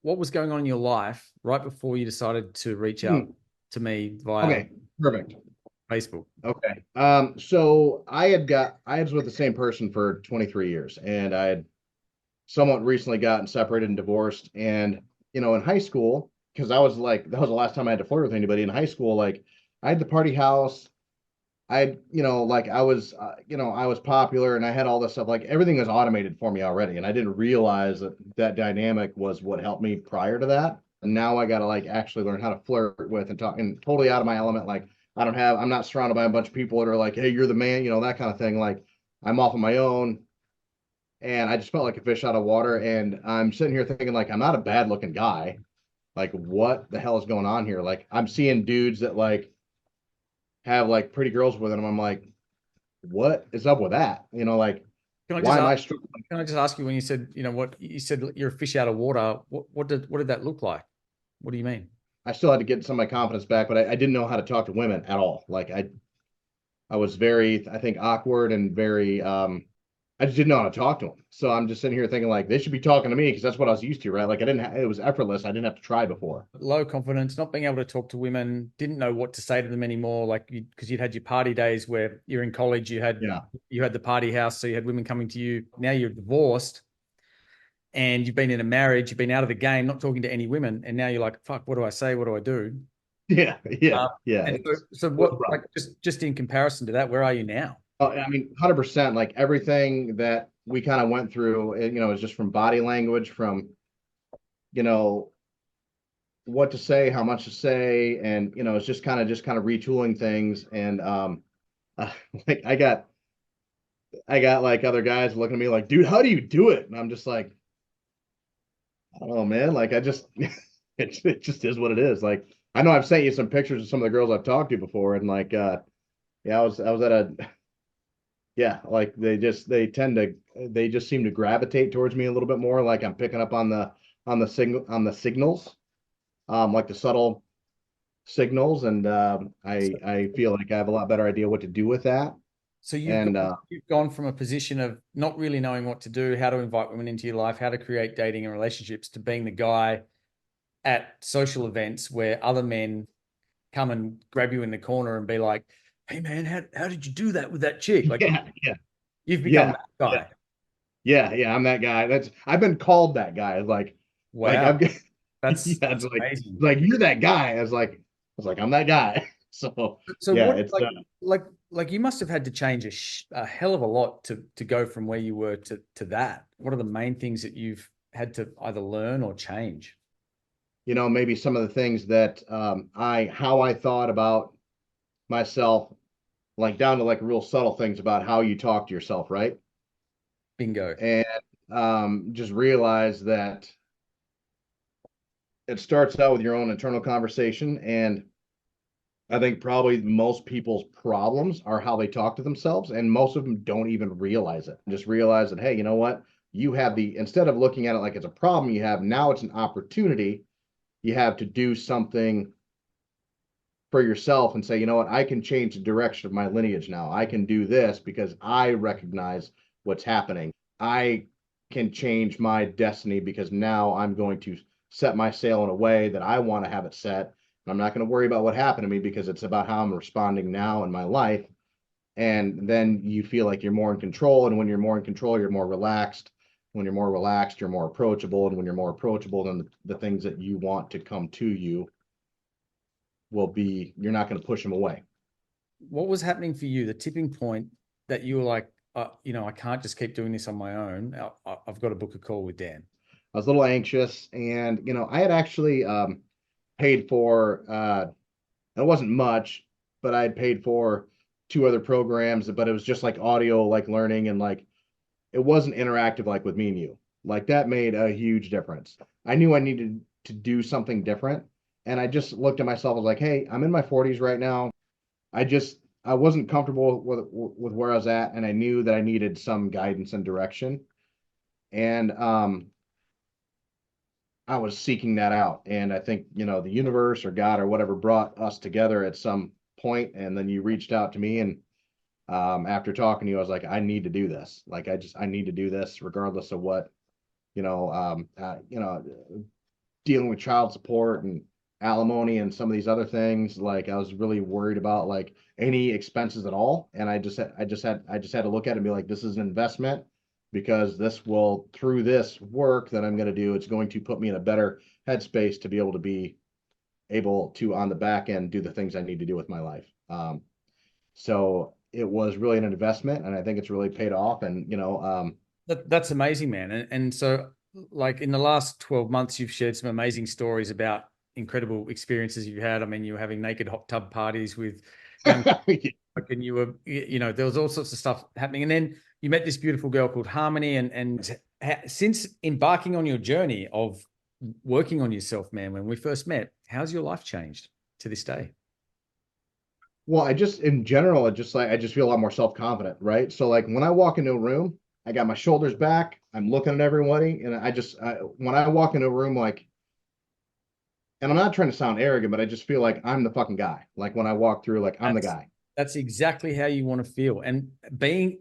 what was going on in your life right before you decided to reach out Hmm. to me via Okay, perfect. Facebook? Okay. So I was with the same person for 23 years, and I had somewhat recently gotten separated and divorced. And, in high school, because I was like, that was the last time I had to flirt with anybody in high school. Like, I had the party house. Like I was popular and I had all this stuff. Like, everything was automated for me already. And I didn't realize that that dynamic was what helped me prior to that. And now I got to like actually learn how to flirt with and talk and totally out of my element. Like, I'm not surrounded by a bunch of people that are like, hey, you're the man, that kind of thing. Like, I'm off on my own and I just felt like a fish out of water. And I'm sitting here thinking, like, I'm not a bad looking guy. Like, what the hell is going on here? Like, I'm seeing dudes that like have like pretty girls with them. I'm like, what is up with that? Like, Can I just why am ask, I struggling? can I just ask you when you said, what you said you're a fish out of water, what did that look like? What do you mean? I still had to get some of my confidence back, but I didn't know how to talk to women at all. Like, I was very, I think, awkward and very, I just didn't know how to talk to them. So I'm just sitting here thinking like they should be talking to me because that's what I was used to, right? Like, it was effortless. I didn't have to try before. Low confidence, not being able to talk to women, didn't know what to say to them anymore. Like because you'd had your party days where you're in college, Yeah. you had the party house, so you had women coming to you. Now you're divorced and you've been in a marriage, you've been out of the game, not talking to any women, and now you're like, fuck, what do I say? What do I do? Yeah. Yeah. Uh, Yeah. and so, so It was what? rough. Like just in comparison to that, where are you now? I mean, 100%. Like, everything that we kind of went through, is just from body language, from, you know, what to say, how much to say, and it's just kind of retooling things. And uh, like I got like other guys looking at me like, dude, how do you do it? And I'm just like, I don't know, man. Like, I just it just is what it is. Like, I know I've sent you some pictures of some of the girls I've talked to before, and like, yeah, I was at a yeah, like they just seem to gravitate towards me a little bit more. Like, I'm picking up on the signals, like the subtle signals, and So, I feel like I have a lot better idea what to do with that. so And you've gone from a position of not really knowing what to do, how to invite women into your life, how to create dating and relationships, to being the guy at social events where other men come and grab you in the corner and be like, "Hey man, how did you do that with that chick?" Like yeah, yeah, you've become yeah, that yeah, guy. yeah. I'm that guy. I've been called that guy. Like Wow, yeah, that's amazing. you're that guy. I was like, I'm that guy. So So yeah, what it's like you must have had to change a hell of a lot to go from where you were to that. What are the main things that you've had to either learn or change? maybe some of the things that how I thought about myself, like down to like real subtle things about how you talk to yourself, right? Bingo. And just realize that it starts out with your own internal conversation. And I think probably most people's problems are how they talk to themselves, and most of them don't even realize it. Just realize that, hey, you know what? You have instead of looking at it like it's a problem you have, now it's an opportunity you have to do something for yourself and say, you know what? I can change the direction of my lineage now. I can do this because I recognize what's happening. I can change my destiny because now I'm going to set my sail in a way that I want to have it set. I'm not going to worry about what happened to me because it's about how I'm responding now in my life. And then you feel like you're more in control. And when you're more in control, you're more relaxed. When you're more relaxed, you're more approachable. And when you're more approachable, then the things that you want to come to you will be, you're not going to push them away. What was happening for you? The tipping point that you were like, I can't just keep doing this on my own. I've got to book a call with Dan. I was a little anxious, and I had actually paid for it wasn't much, but I had paid for two other programs, but it was just like audio, like learning, and like it wasn't interactive like with me and you. Like, that made a huge difference. I knew I needed to do something different, and I just looked at myself. I was like, hey, I'm in my 40s right now. I wasn't comfortable with where I was at, and I knew that I needed some guidance and direction. And I was seeking that out. And I think, the universe or God or whatever brought us together at some point, and then you reached out to me. And after talking to you, I was like, I need to do this. Like, I need to do this regardless of what, you know, um, uh, you know, dealing with child support and alimony and some of these other things. Like I was really worried about like any expenses at all. And I just had to look at it and be like, this is an investment because this will, through this work that I'm going to do, it's going to put me in a better headspace to be able to on the back end do the things I need to do with my life. So it was really an investment, and I think it's really paid off. And That's amazing, man. And so, like in the last 12 months, you've shared some amazing stories about incredible experiences you had. I mean, you were having naked hot tub parties with young, like, and you were, there was all sorts of stuff happening. And then you met this beautiful girl called Harmony. And since embarking on your journey of working on yourself, man, when we first met, how's your life changed to this day? well, I just in general, I just feel a lot more self-confident, right? So like when I walk into a room, I got my shoulders back, I'm looking at everybody, and when I walk into a room, like, and I'm not trying to sound arrogant, but I just feel like I'm the fucking guy. Like when I walk through, like I'm the That's guy. that's exactly how you want to feel. And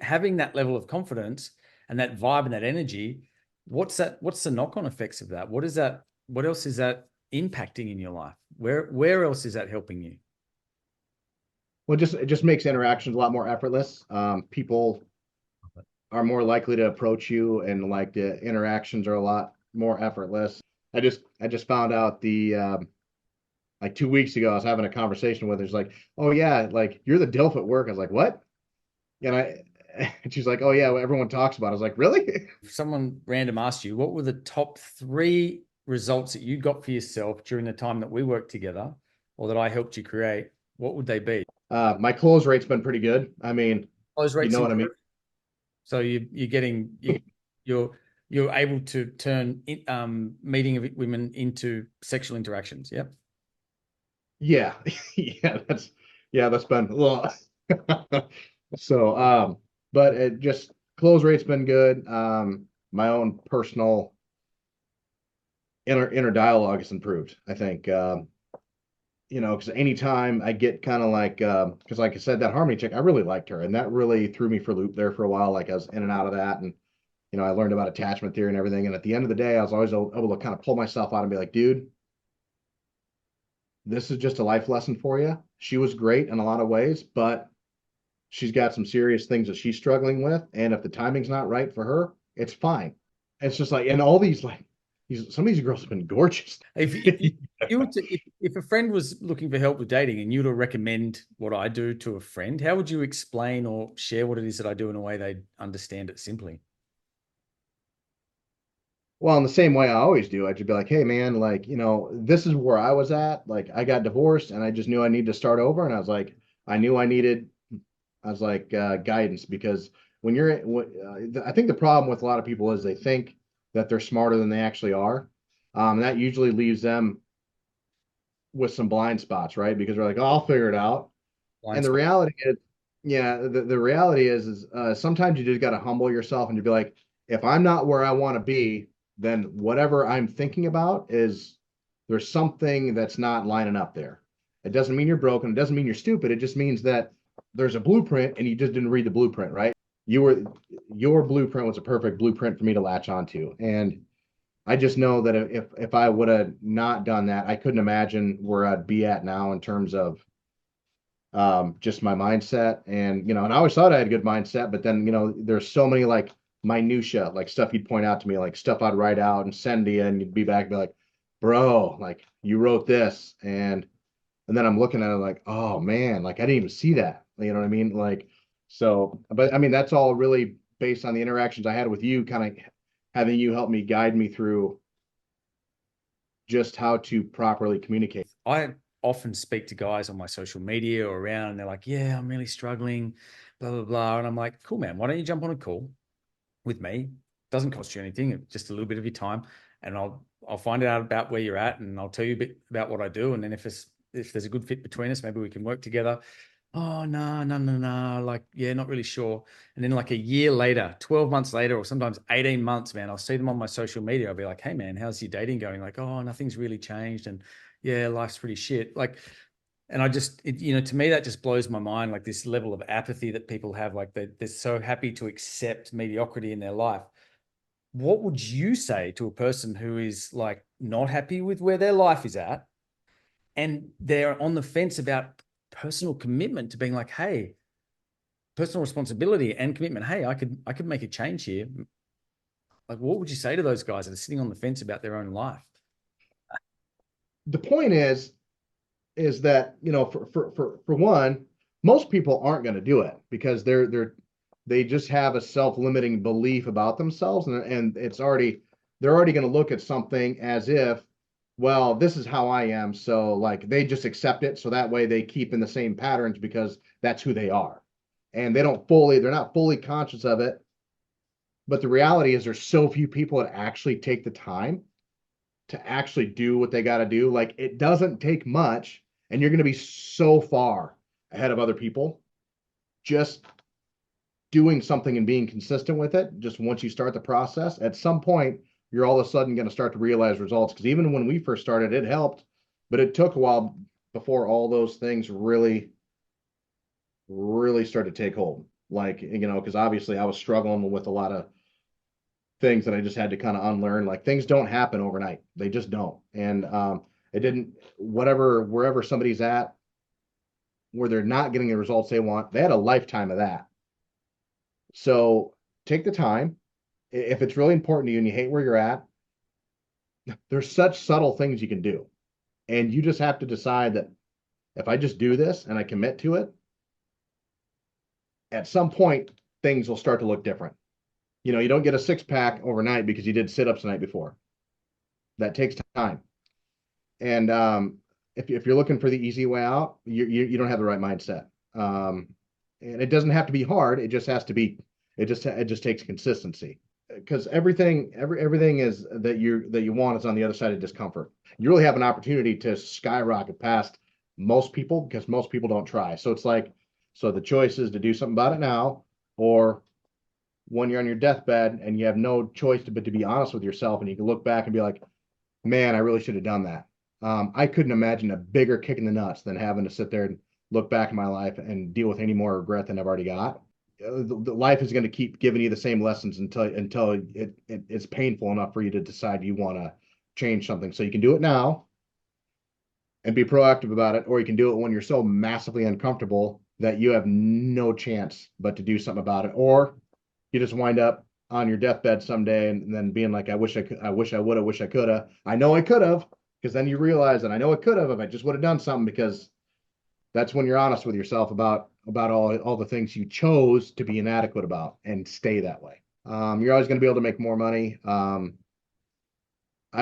having that level of confidence and that vibe and that energy, what's the knock-on effects of that? What else is that impacting in your life? Where else is that helping you? Well, it just makes interactions a lot more effortless. People are more likely to approach you, and like the interactions are a lot more effortless. I just found out like 2 weeks ago, I was having a conversation with her. She's like, "Oh yeah, like you're the DILF at work." I was like, "What?" And and she's like, "Oh yeah, well, everyone talks about it." I was like, "Really?" If someone random asked you, what were the top three results that you got for yourself during the time that we worked together or that I helped you create, what would they be? My close rate's been pretty good. I mean, Close you rates know what I mean? improved. So you're getting you're you're able to turn meeting of women into sexual interactions. Yep. Yeah, that's been a little. So, but it just close rate's been good. My own personal inner dialogue has improved. I think, because anytime I get kind of like, because like I said, that harmony chick, I really liked her, and that really threw me for a loop there for a while. Like I was in and out of that, and I learned about attachment theory and everything. And at the end of the day, I was always able to kind of pull myself out and be like, dude, this is just a life lesson for you. She was great in a lot of ways, but she's got some serious things that she's struggling with. And if the timing's not right for her, it's fine. It's just like, and all these, like, some of these girls have been gorgeous. If you were to if a friend was looking for help with dating and you were to recommend what I do to a friend, how would you explain or share what it is that I do in a way they understand it simply? Well, in the same way I always do, I should be like, hey, man, like, this is where I was at. Like, I got divorced and I just knew I needed to start over. And I was like, I knew I was like, guidance because I think the problem with a lot of people is they think that they're smarter than they actually are. That usually leaves them with some blind spots, right? Because they're like, oh, I'll figure it out. Blind And the spot. reality is, yeah, the reality is sometimes you just got to humble yourself and to be like, if I'm not where I want to be, then whatever I'm thinking about is there's something that's not lining up there. It doesn't mean you're broken. It doesn't mean you're stupid. It just means that there's a blueprint and you just didn't read the blueprint, right? You were your blueprint was a perfect blueprint for me to latch onto. And I just know that if I would have not done that, I couldn't imagine where I'd be at now in terms of just my mindset. And and I always thought I had a good mindset, but then there's so many like minutia, like stuff you'd point out to me, like stuff I'd write out and send to you, and you'd be back and be like, bro, like you wrote this, and then I'm looking at it like, oh man, like I didn't even see that. You know what I mean? Like, so, but I mean, that's all really based on the interactions I had with you, kind of having you help me guide me through just how to properly communicate. I often speak to guys on my social media or around, and they're like, "Yeah, I'm really struggling, blah blah blah," and I'm like, "Cool, man. Why don't you jump on a call with me? Doesn't cost you anything, just a little bit of your time, and I'll find out about where you're at, and I'll tell you a bit about what I do, and then if there's a good fit between us, maybe we can work together." Oh no, no, no, no. Like, yeah, not really sure. And then like a year later, 12 months later, or sometimes 18 months, man, I'll see them on my social media. I'll be like, hey man, how's your dating going? Like, oh, nothing's really changed. And yeah, life's pretty shit. Like, and to me, that just blows my mind. Like this level of apathy that people have, like they're so happy to accept mediocrity in their life. What would you say to a person who is like not happy with where their life is at, and they're on the fence about personal commitment to being like, hey, personal responsibility and commitment. Hey, I could make a change here. Like, what would you say to those guys that are sitting on the fence about their own life? The point is that, you know, for one, most people aren't going to do it because they just have a self-limiting belief about themselves, and they're already going to look at something as if, well, this is how I am, so like they just accept it, so that way they keep in the same patterns because that's who they are, and they're not fully conscious of it. But the reality is there's so few people that actually take the time to actually do what they got to do. Like, it doesn't take much, and you're going to be so far ahead of other people just doing something and being consistent with it. Just once you start the process, at some point, you're all of a sudden going to start to realize results. Because even when we first started, it helped, but it took a while before all those things really started to take hold. Like, you know, because obviously I was struggling with a lot of things that I just had to kind of unlearn. Like, things don't happen overnight. They just don't. And it didn't, wherever somebody's at, where they're not getting the results they want, they had a lifetime of that. So take the time. If it's really important to you and you hate where you're at, there's such subtle things you can do. And you just have to decide that if I just do this and I commit to it, at some point, things will start to look different. You know, you don't get a six pack overnight because you did sit ups the night before. That takes time. And if you're looking for the easy way out, you don't have the right mindset. And it doesn't have to be hard. It just has to be. It just takes consistency, because everything is that you want is on the other side of discomfort. You really have an opportunity to skyrocket past most people because most people don't try. So it's like, so the choice is to do something about it now, or when you're on your deathbed and you have no choice but to be honest with yourself, and you can look back and be like, man, I really should have done that. I couldn't imagine a bigger kick in the nuts than having to sit there and look back in my life and deal with any more regret than I've already got. The life is going to keep giving you the same lessons until it's painful enough for you to decide you want to change something. So you can do it now and be proactive about it, or you can do it when you're so massively uncomfortable that you have no chance but to do something about it, or you just wind up on your deathbed someday and then being like, I wish I could, I wish I would have, wish I could have. I know I could have, because then you realize that I know I could have if I just would have done something, because that's when you're honest with yourself about all the things you chose to be inadequate about, and stay that way. You're always going to be able to make more money. I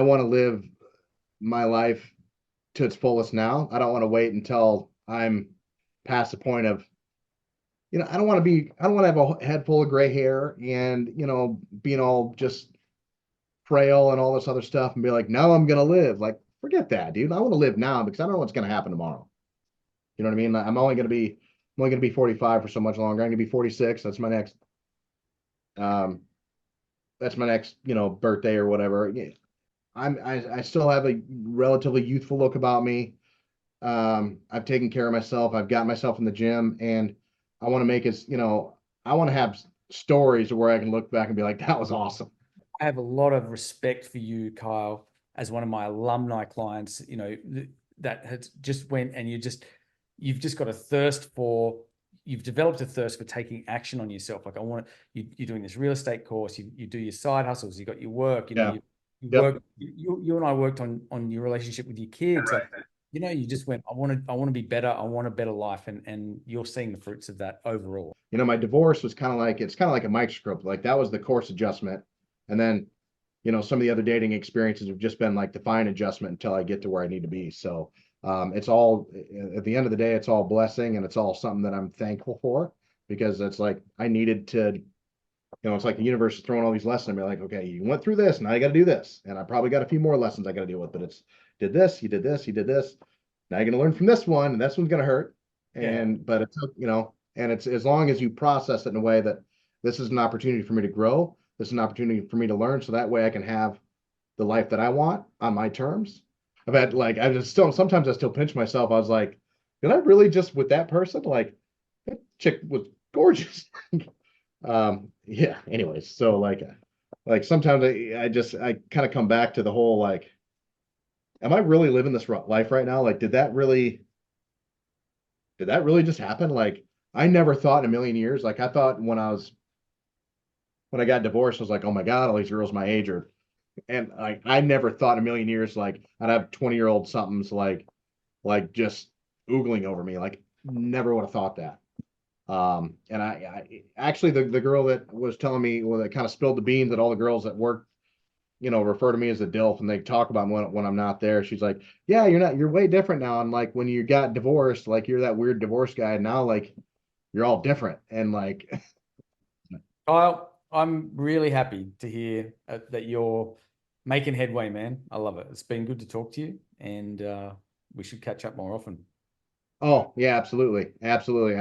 want to live my life to its fullest now. I don't want to wait until I'm past the point of, you know, I don't want to have a head full of gray hair and, you know, being all just frail and all this other stuff and be like, now I'm going to live. Like, forget that, dude. I want to live now because I don't know what's going to happen tomorrow. You know what I mean? I'm only going to be 45 for so much longer. I'm going to be 46. Um, that's my next, you know, birthday or whatever. Yeah, I still have a relatively youthful look about me. I've taken care of myself. I've got myself in the gym, and I want to make it, you know, I want to have stories where I can look back and be like, that was awesome. I have a lot of respect for you, Kyle, as one of my alumni clients, you know, that has just went, and you've just got a thirst for, you've developed a thirst for taking action on yourself. Like, you're doing this real estate course, you do your side hustles, you got your work, you know, Yeah. you Yep. work, you and I worked on your relationship with your kids. Like, you know, you just went, I want to be better. I want a better life. And you're seeing the fruits of that overall. You know, my divorce was it's kind of like a microscope. Like, that was the course adjustment. And then, you know, some of the other dating experiences have just been like the fine adjustment until I get to where I need to be. So it's all, at the end of the day, it's all blessing, and it's all something that I'm thankful for, because it's like I needed to, you know, it's like the universe is throwing all these lessons. I'm like, okay, you went through this, now you got to do this. And I probably got a few more lessons I got to deal with, but it's did this, you did this, you did this. Now you're going to learn from this one, and this one's going to hurt. Yeah. But it's, you know, and it's as long as you process it in a way that this is an opportunity for me to grow. This is an opportunity for me to learn, so that way I can have the life that I want on my terms. I just still, sometimes I still pinch myself. I was like, did I really just with that person? Like, that chick was gorgeous. Yeah. Anyways, so like sometimes I kind of come back to the whole, like, am I really living this life right now? Like, did that really just happen? Like, I never thought in a million years. Like, I thought when I got divorced, I was like, oh my God, all these girls my age are, and I never thought in a million years, like, I'd have 20-year-old somethings like just oogling over me. Like, never would have thought that. And I actually, the girl that was telling me, well, that kind of spilled the beans that all the girls at work, refer to me as a DILF and they talk about me when I'm not there. She's like, yeah, you're way different now. And like when you got divorced, like you're that weird divorce guy. Now, like you're all different. And like, Kyle, I'm really happy to hear that you're making headway, man. I love it. It's been good to talk to you, and we should catch up more often. oh yeah, absolutely. Absolutely.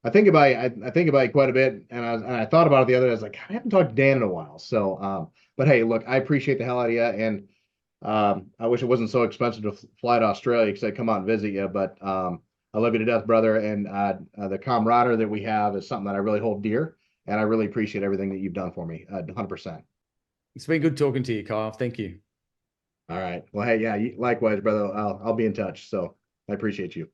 I think about it quite a bit. And I thought about it the other day. I was like, I haven't talked to Dan in a while. So, but hey, look, I appreciate the hell out of you. And I wish it wasn't so expensive to fly to Australia because I'd come out and visit you. But I love you to death, brother. And the camaraderie that we have is something that I really hold dear. And I really appreciate everything that you've done for me. 100%. It's been good talking to you, Kyle. Thank you. All right. Well, hey, yeah, likewise, brother. I'll be in touch. So I appreciate you.